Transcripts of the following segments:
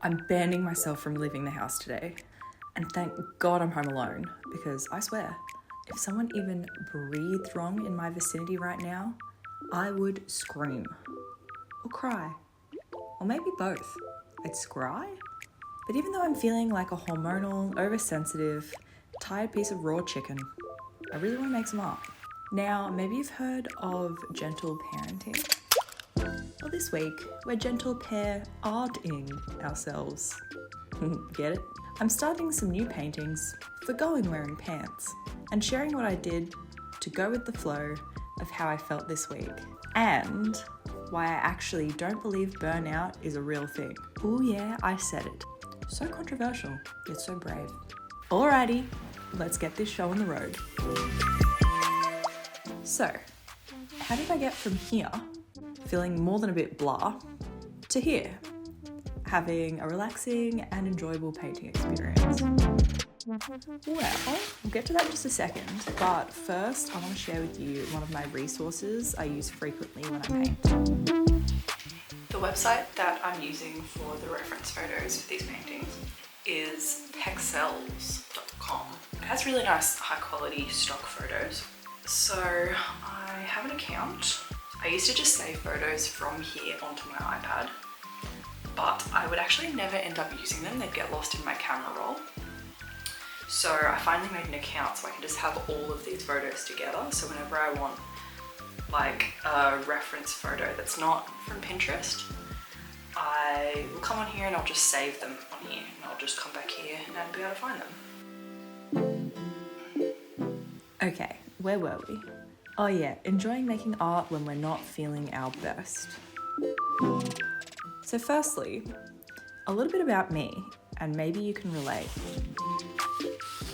I'm banning myself from leaving the house today. And thank God I'm home alone, because I swear, if someone even breathed wrong in my vicinity right now, I would scream. Or cry. Or maybe both. I'd scry? But even though I'm feeling like a hormonal, oversensitive, tired piece of raw chicken, I really want to make some art. Now, maybe you've heard of gentle parenting. Well, this week, we're gentle pair-arting ourselves. Get it? I'm starting some new paintings for going wearing pants and sharing what I did to go with the flow of how I felt this week and why I actually don't believe burnout is a real thing. Oh yeah, I said it. So controversial, yet so brave. Alrighty, let's get this show on the road. So, how did I get from here, feeling more than a bit blah, to here, having a relaxing and enjoyable painting experience? Well, we'll get to that in just a second, but first I want to share with you one of my resources I use frequently when I paint. The website that I'm using for the reference photos for these paintings is pexels.com. It has really nice high quality stock photos. So I have an account. I used to just save photos from here onto my iPad, but I would actually never end up using them. They'd get lost in my camera roll. So I finally made an account so I can just have all of these photos together. So whenever I want like a reference photo that's not from Pinterest, I will come on here and I'll just save them on here and I'll just come back here and be able to find them. Okay, where were we? Oh yeah, enjoying making art when we're not feeling our best. So firstly, a little bit about me, and maybe you can relate.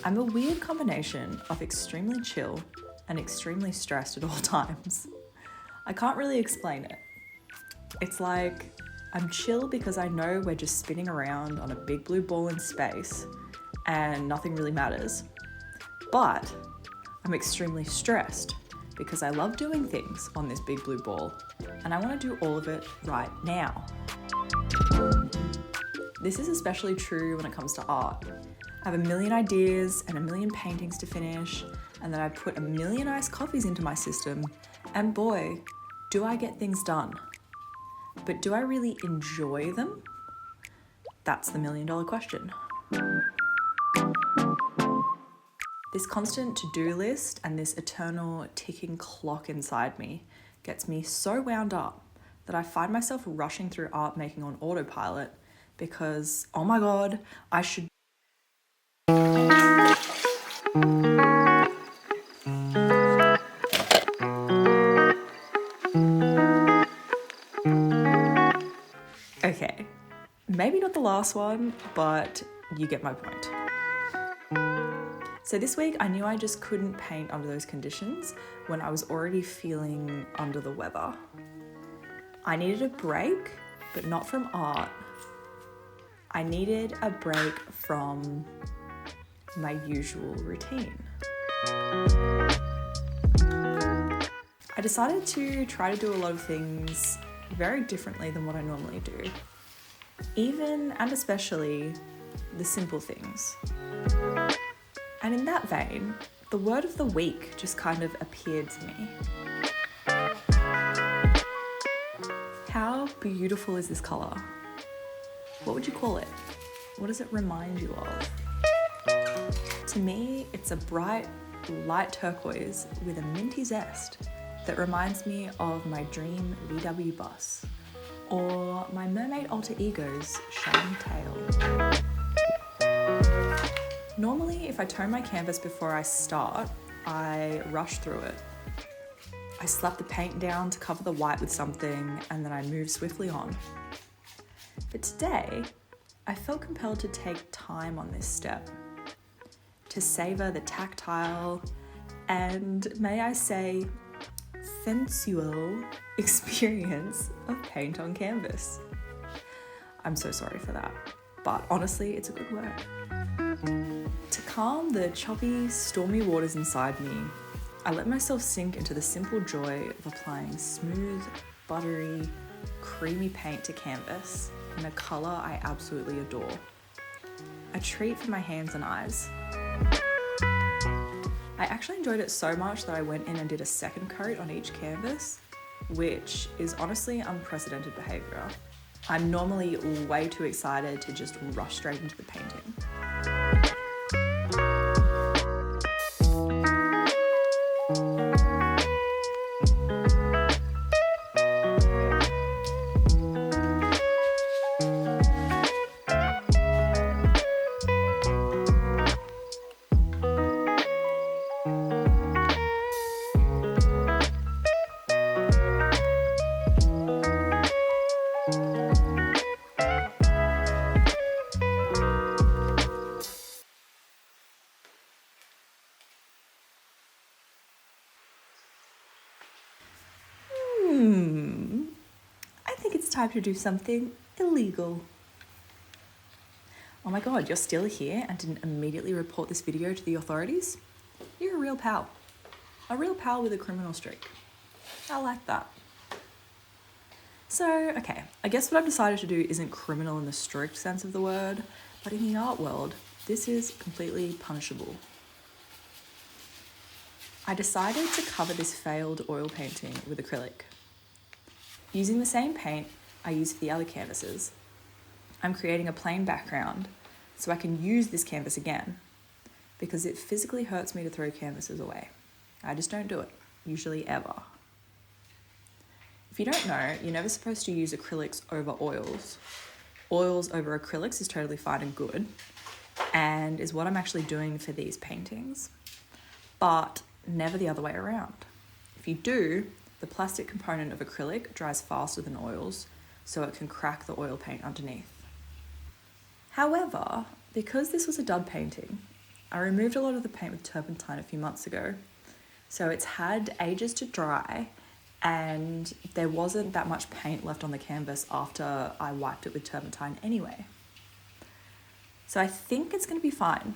I'm a weird combination of extremely chill and extremely stressed at all times. I can't really explain it. It's like I'm chill because I know we're just spinning around on a big blue ball in space and nothing really matters. But I'm extremely stressed because I love doing things on this big blue ball and I want to do all of it right now. This is especially true when it comes to art. I have a million ideas and a million paintings to finish, and then I put a million iced coffees into my system, and boy, do I get things done. But do I really enjoy them? That's the $1 million question. This constant to-do list and this eternal ticking clock inside me gets me so wound up that I find myself rushing through art making on autopilot because, oh my God, I should. Okay, maybe not the last one, but you get my point. So this week I knew I just couldn't paint under those conditions when I was already feeling under the weather. I needed a break, but not from art. I needed a break from my usual routine. I decided to try to do a lot of things very differently than what I normally do. Even and especially the simple things. And in that vein, the word of the week just kind of appeared to me. How beautiful is this color? What would you call it? What does it remind you of? To me, it's a bright, light turquoise with a minty zest that reminds me of my dream VW bus or my mermaid alter ego's shining tail. Normally, if I tone my canvas before I start, I rush through it. I slap the paint down to cover the white with something and then I move swiftly on. But today, I felt compelled to take time on this step, to savor the tactile and, may I say, sensual experience of paint on canvas. I'm so sorry for that, but honestly, it's a good word. To calm the choppy, stormy waters inside me, I let myself sink into the simple joy of applying smooth, buttery, creamy paint to canvas in a colour I absolutely adore. A treat for my hands and eyes. I actually enjoyed it so much that I went in and did a second coat on each canvas, which is honestly unprecedented behaviour. I'm normally way too excited to just rush straight into the painting. I think it's time to do something illegal. Oh my god, you're still here and didn't immediately report this video to the authorities? You're a real pal. A real pal with a criminal streak. I like that. So, okay, I guess what I've decided to do isn't criminal in the strict sense of the word, but in the art world, this is completely punishable. I decided to cover this failed oil painting with acrylic. Using the same paint I used for the other canvases, I'm creating a plain background so I can use this canvas again, because it physically hurts me to throw canvases away. I just don't do it, usually ever. If you don't know, you're never supposed to use acrylics over oils. Oils over acrylics is totally fine and good, and is what I'm actually doing for these paintings, but never the other way around. If you do, the plastic component of acrylic dries faster than oils, so it can crack the oil paint underneath. However, because this was a dud painting, I removed a lot of the paint with turpentine a few months ago, so it's had ages to dry, and there wasn't that much paint left on the canvas after I wiped it with turpentine anyway. So I think it's going to be fine,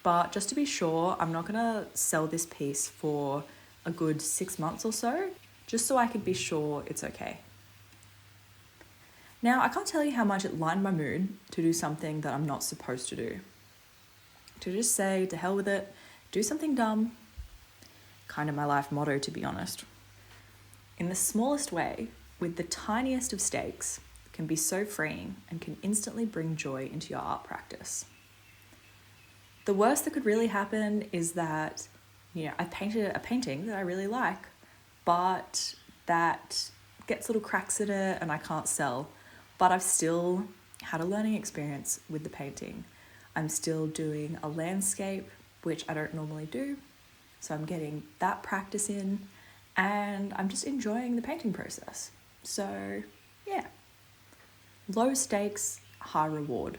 but just to be sure, I'm not going to sell this piece for a good 6 months or so, just so I could be sure it's okay. Now, I can't tell you how much it lightened my mood to do something that I'm not supposed to do. To just say, to hell with it, do something dumb. Kind of my life motto, to be honest. In the smallest way, with the tiniest of stakes, can be so freeing and can instantly bring joy into your art practice. The worst that could really happen is that, I painted a painting that I really like, but that gets little cracks in it and I can't sell. But I've still had a learning experience with the painting. I'm still doing a landscape, which I don't normally do. So I'm getting that practice in and I'm just enjoying the painting process. So yeah, low stakes, high reward.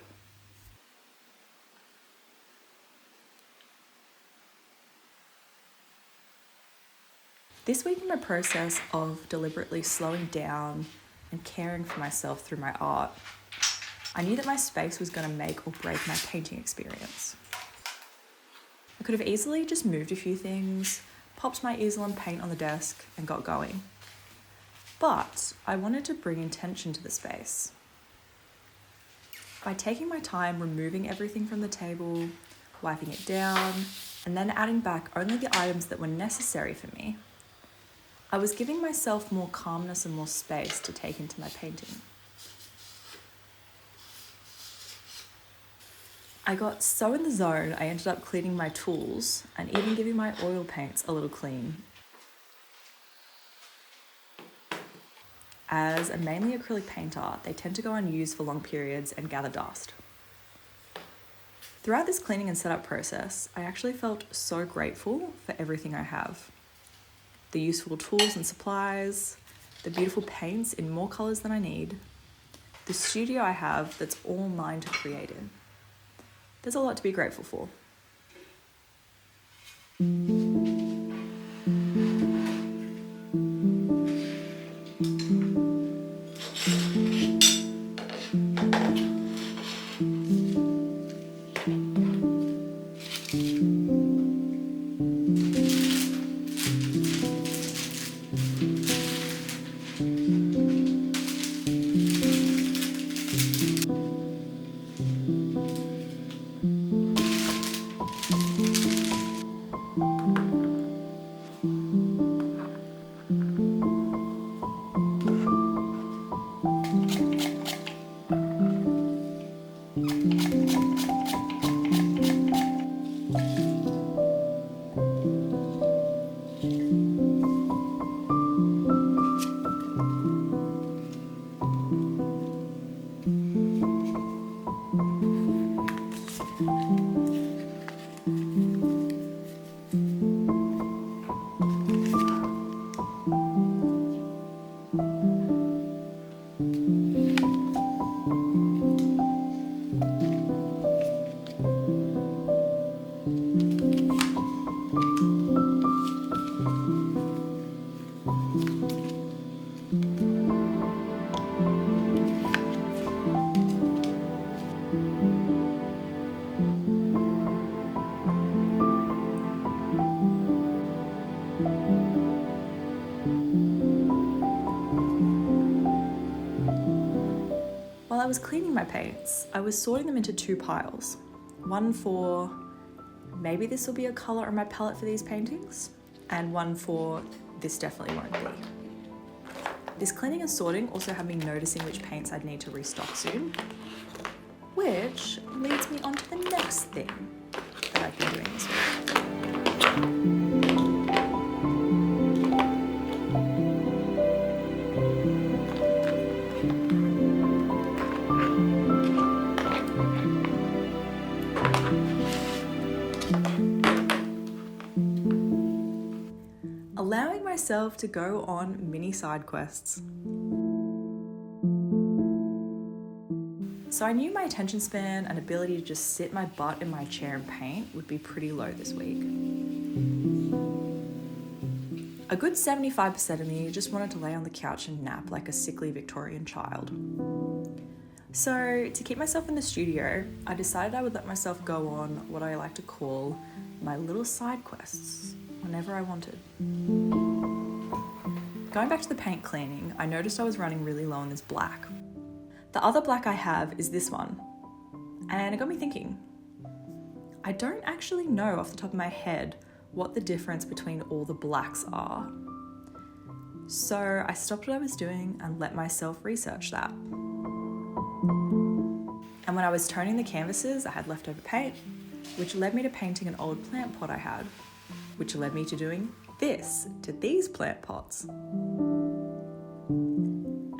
This week in my process of deliberately slowing down and caring for myself through my art, I knew that my space was going to make or break my painting experience. I could have easily just moved a few things, popped my easel and paint on the desk and got going. But I wanted to bring intention to the space. By taking my time removing everything from the table, wiping it down, and then adding back only the items that were necessary for me, I was giving myself more calmness and more space to take into my painting. I got so in the zone, I ended up cleaning my tools and even giving my oil paints a little clean. As a mainly acrylic painter, they tend to go unused for long periods and gather dust. Throughout this cleaning and setup process, I actually felt so grateful for everything I have. The useful tools and supplies, the beautiful paints in more colours than I need, the studio I have that's all mine to create in. There's a lot to be grateful for. While I was cleaning my paints, I was sorting them into two piles. One for maybe this will be a colour on my palette for these paintings, and one for this definitely won't be. This cleaning and sorting also had me noticing which paints I'd need to restock soon, which leads me on to the next thing that I've been doing this week. Allowing myself to go on mini side quests. So I knew my attention span and ability to just sit my butt in my chair and paint would be pretty low this week. A good 75% of me just wanted to lay on the couch and nap like a sickly Victorian child. So to keep myself in the studio, I decided I would let myself go on what I like to call my little side quests whenever I wanted. Going back to the paint cleaning, I noticed I was running really low on this black. The other black I have is this one, and it got me thinking. I don't actually know off the top of my head what the difference between all the blacks are. So I stopped what I was doing and let myself research that. And when I was toning the canvases, I had leftover paint, which led me to painting an old plant pot I had, which led me to doing this to these plant pots.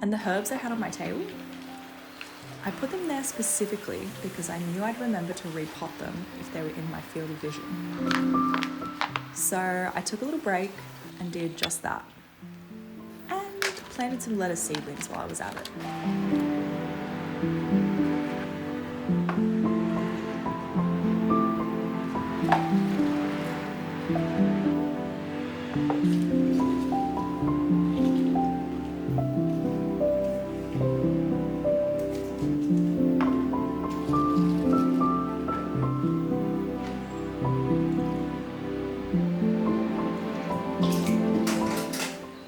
And the herbs I had on my table, I put them there specifically because I knew I'd remember to repot them if they were in my field of vision. So I took a little break and did just that. And planted some lettuce seedlings while I was at it.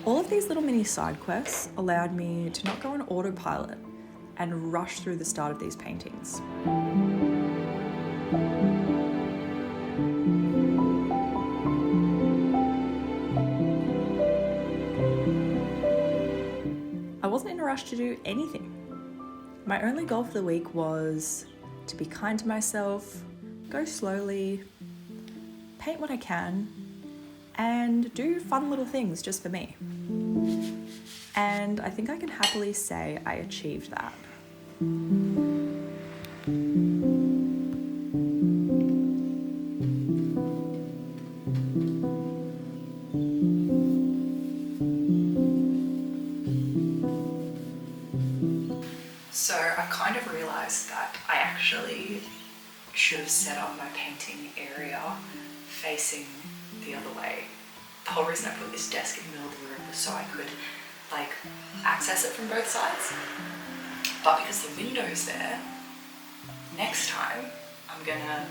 All of these little mini side quests allowed me to not go on autopilot and rush through the start of these paintings. I wasn't in a rush to do anything. My only goal for the week was to be kind to myself, go slowly, paint what I can, and do fun little things just for me. And I think I can happily say I achieved that. So I kind of realised that I actually should have set up my painting area facing the other way. The whole reason I put this desk in the middle of the room was so I could access it from both sides. But because the window's there, next time I'm gonna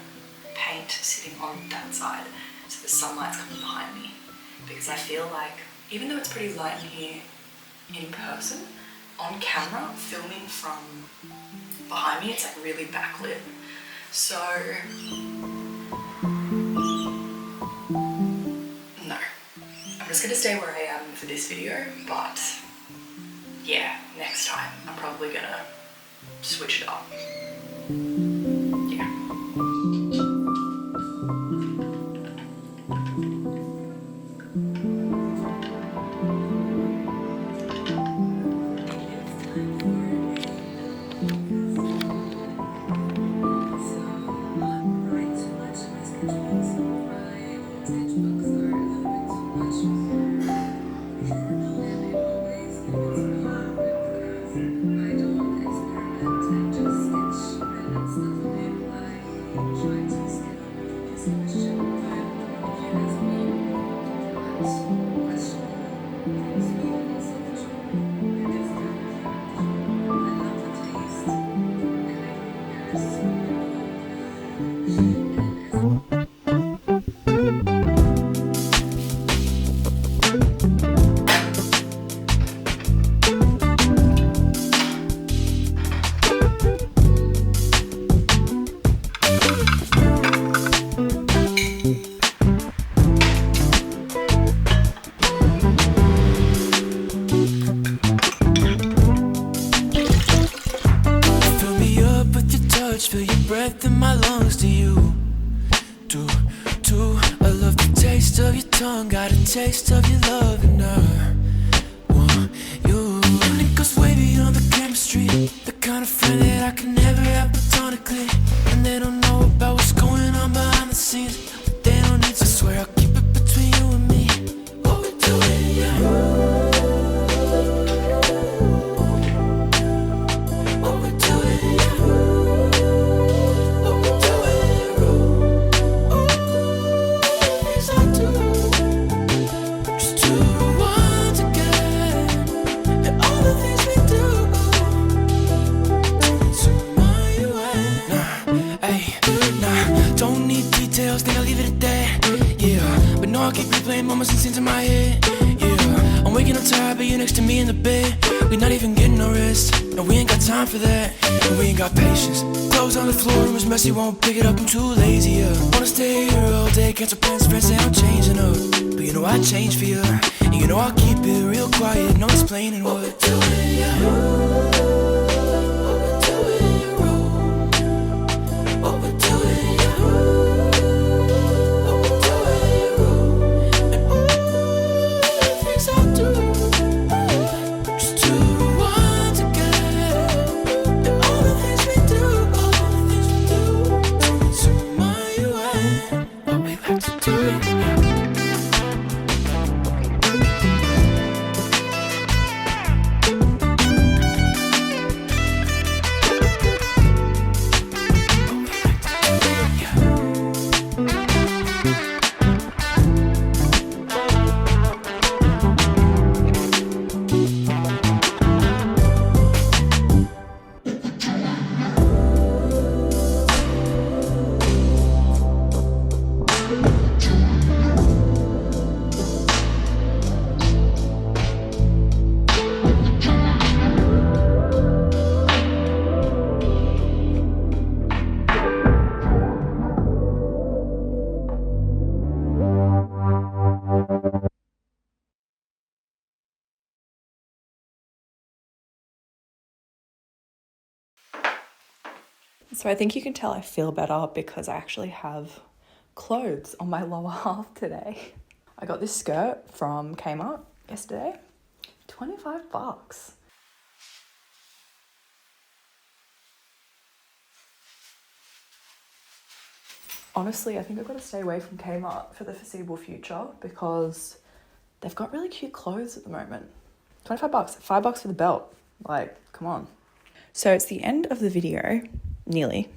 paint sitting on that side so the sunlight's coming behind me. Because I feel like, even though it's pretty light in here in person, on camera, filming from behind me, it's like really backlit. So, no. I'm just gonna stay where I am for this video, but yeah, next time I'm probably gonna switch it up. Yeah. Feel your breath in my lungs, do you? Do I love the taste of your tongue, got a taste of your love, and I want you. And it goes way beyond the chemistry, the kind of friend that I can never have platonically. And they don't know about what's going on behind the scenes, but they don't need to. I swear I'll keep it between you and me. What we're doing, yeah. I'll keep replaying moments and scenes in my head. Yeah, I'm waking up tired, but you're next to me in the bed. We're not even getting no rest. No, we ain't got time for that. And we ain't got patience. Clothes on the floor, room is messy, won't pick it up, I'm too lazy. Yeah, wanna stay here all day, cancel plans, friends say I'm changing up. But you know I change for you, and you know I'll keep it real quiet, no explaining what we're doing. Yeah. So I think you can tell I feel better because I actually have clothes on my lower half today. I got this skirt from Kmart yesterday, 25 bucks. Honestly, I think I've got to stay away from Kmart for the foreseeable future because they've got really cute clothes at the moment. 25 bucks, 5 bucks for the belt. Like, come on. So it's the end of the video, nearly,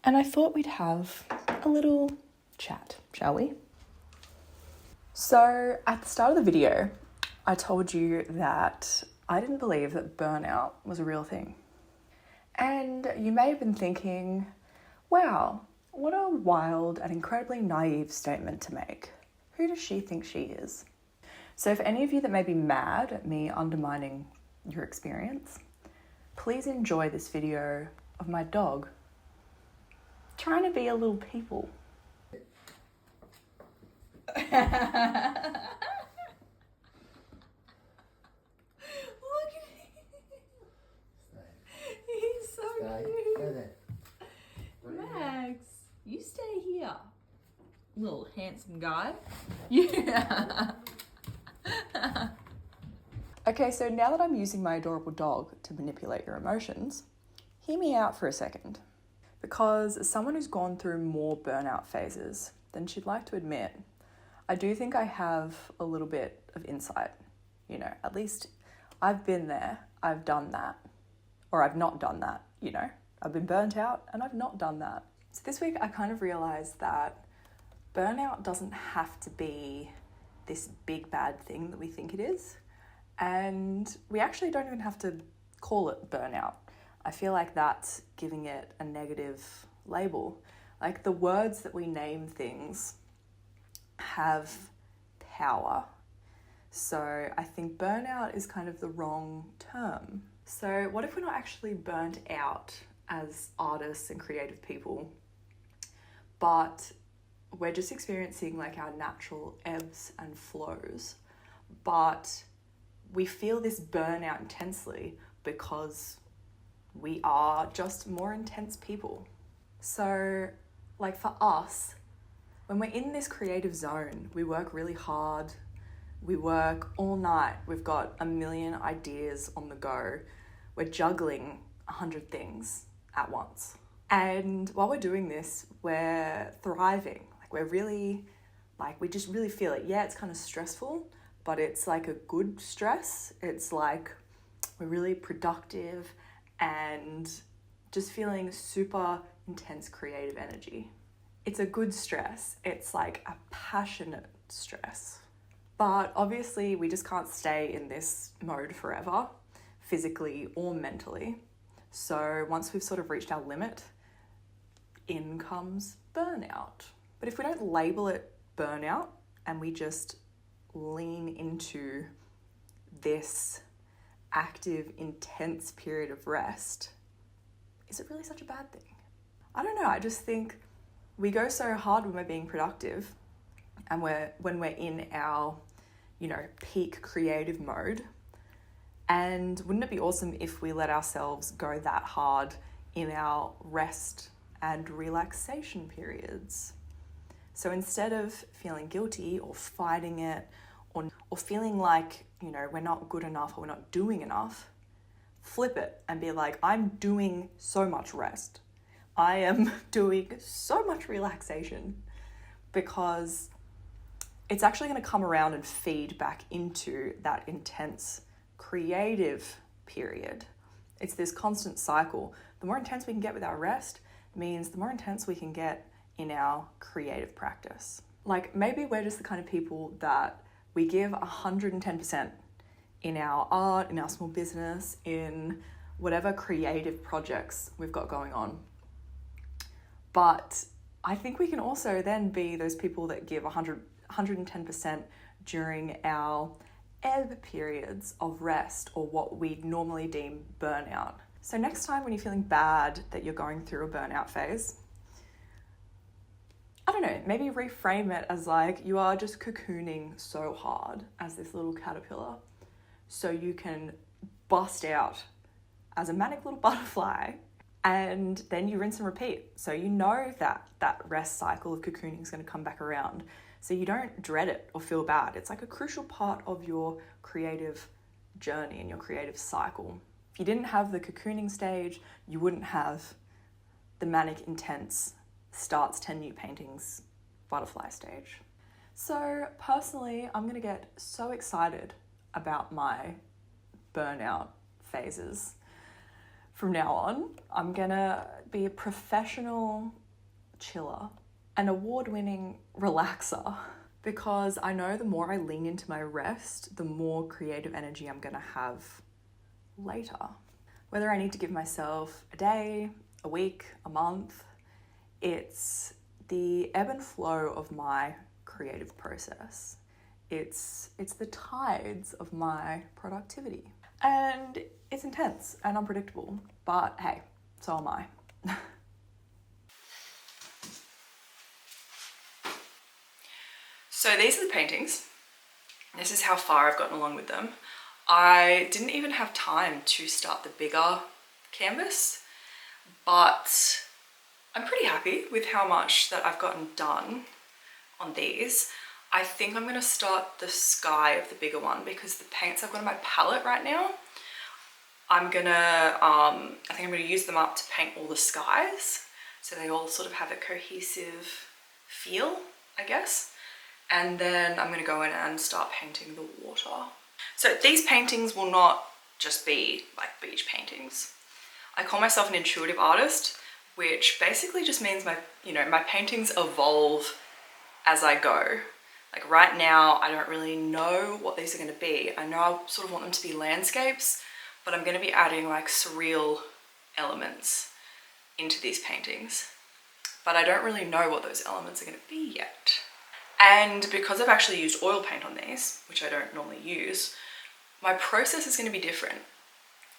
and I thought we'd have a little chat, shall we? So at the start of the video, I told you that I didn't believe that burnout was a real thing. And you may have been thinking, wow, what a wild and incredibly naive statement to make. Who does she think she is? So for any of you that may be mad at me undermining your experience, please enjoy this video of my dog trying to be a little people. Look at him. He's so cute. Max, you stay here. Little handsome guy. Yeah. Okay, so now that I'm using my adorable dog to manipulate your emotions, hear me out for a second. Because as someone who's gone through more burnout phases than she'd like to admit, I do think I have a little bit of insight. You know, at least I've been there, I've done that. Or I've not done that, you know. I've been burnt out and I've not done that. So this week I kind of realized that burnout doesn't have to be this big bad thing that we think it is. And we actually don't even have to call it burnout. I feel like that's giving it a negative label. Like the words that we name things have power. So I think burnout is kind of the wrong term. So what if we're not actually burnt out as artists and creative people, but we're just experiencing like our natural ebbs and flows, but we feel this burnout intensely because we are just more intense people. So like for us, when we're in this creative zone, we work really hard, we work all night, we've got a million ideas on the go, we're juggling 100 things at once. And while we're doing this, we're thriving. Like we're really, like we just really feel it. Yeah, it's kind of stressful, but it's like a good stress. It's like we're really productive and just feeling super intense creative energy. It's a good stress. It's like a passionate stress. But obviously we just can't stay in this mode forever, physically or mentally. So once we've sort of reached our limit, in comes burnout. But if we don't label it burnout and we just lean into this active, intense period of rest, is it really such a bad thing? I don't know. I just think we go so hard when we're being productive and when we're in our, you know, peak creative mode. And wouldn't it be awesome if we let ourselves go that hard in our rest and relaxation periods? So instead of feeling guilty or fighting it or feeling like, you know, we're not good enough or we're not doing enough, flip it and be like, I'm doing so much rest. I am doing so much relaxation, because it's actually going to come around and feed back into that intense creative period. It's this constant cycle. The more intense we can get with our rest means the more intense we can get in our creative practice. Like maybe we're just the kind of people that we give 110% in our art, in our small business, in whatever creative projects we've got going on. But I think we can also then be those people that give 110% during our ebb periods of rest, or what we normally deem burnout. So next time when you're feeling bad that you're going through a burnout phase, I don't know, maybe reframe it as like you are just cocooning so hard as this little caterpillar so you can bust out as a manic little butterfly, and then you rinse and repeat. So you know that that rest cycle of cocooning is going to come back around. So you don't dread it or feel bad. It's like a crucial part of your creative journey and your creative cycle. If you didn't have the cocooning stage, you wouldn't have the manic intense starts 10 new paintings butterfly stage. So personally, I'm going to get so excited about my burnout phases. From now on, I'm going to be a professional chiller, an award-winning relaxer, because I know the more I lean into my rest, the more creative energy I'm going to have later. Whether I need to give myself a day, a week, a month, it's the ebb and flow of my creative process. It's the tides of my productivity. And it's intense and unpredictable, but hey, So am I. So these are the paintings. This is how far I've gotten along with them. I didn't even have time to start the bigger canvas, but I'm pretty happy with how much that I've gotten done on these. I think I'm going to start the sky of the bigger one because the paints I've got on my palette right now, I think I'm going to use them up to paint all the skies so they all sort of have a cohesive feel, I guess. And then I'm going to go in and start painting the water. So these paintings will not just be like beach paintings. I call myself an intuitive artist, which basically just means my paintings evolve as I go. Like right now, I don't really know what these are going to be. I know I sort of want them to be landscapes, but I'm going to be adding like surreal elements into these paintings. But I don't really know what those elements are going to be yet. And because I've actually used oil paint on these, which I don't normally use, my process is going to be different.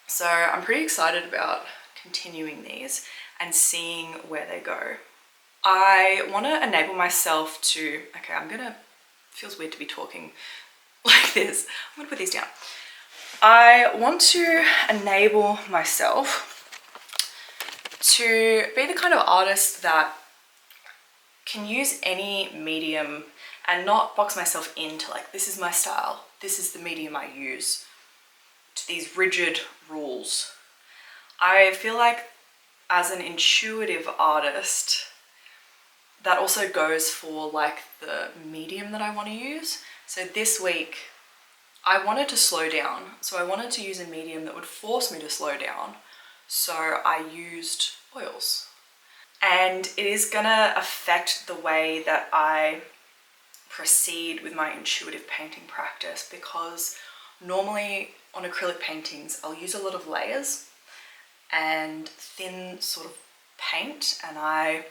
So I'm pretty excited about continuing these and seeing where they go. I want to enable myself to, feels weird to be talking like this. I'm going to put these down. I want to enable myself to be the kind of artist that can use any medium and not box myself into like, this is my style, this is the medium I use, to these rigid rules. I feel like as an intuitive artist, that also goes for like the medium that I want to use. So this week, I wanted to slow down. So I wanted to use a medium that would force me to slow down. So I used oils. And it is gonna affect the way that I proceed with my intuitive painting practice, because normally on acrylic paintings, I'll use a lot of layers and thin sort of paint, and I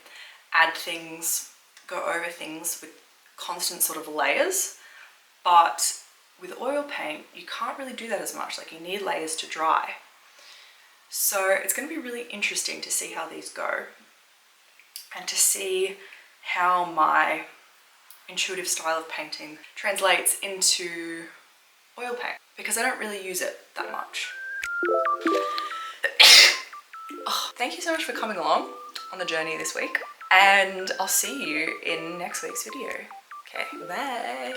add things, go over things with constant sort of layers. But with oil paint, you can't really do that as much. Like you need layers to dry. So it's going to be really interesting to see how these go and to see how my intuitive style of painting translates into oil paint, because I don't really use it that much. Oh, thank you so much for coming along on the journey this week, and I'll see you in next week's video. Okay, bye.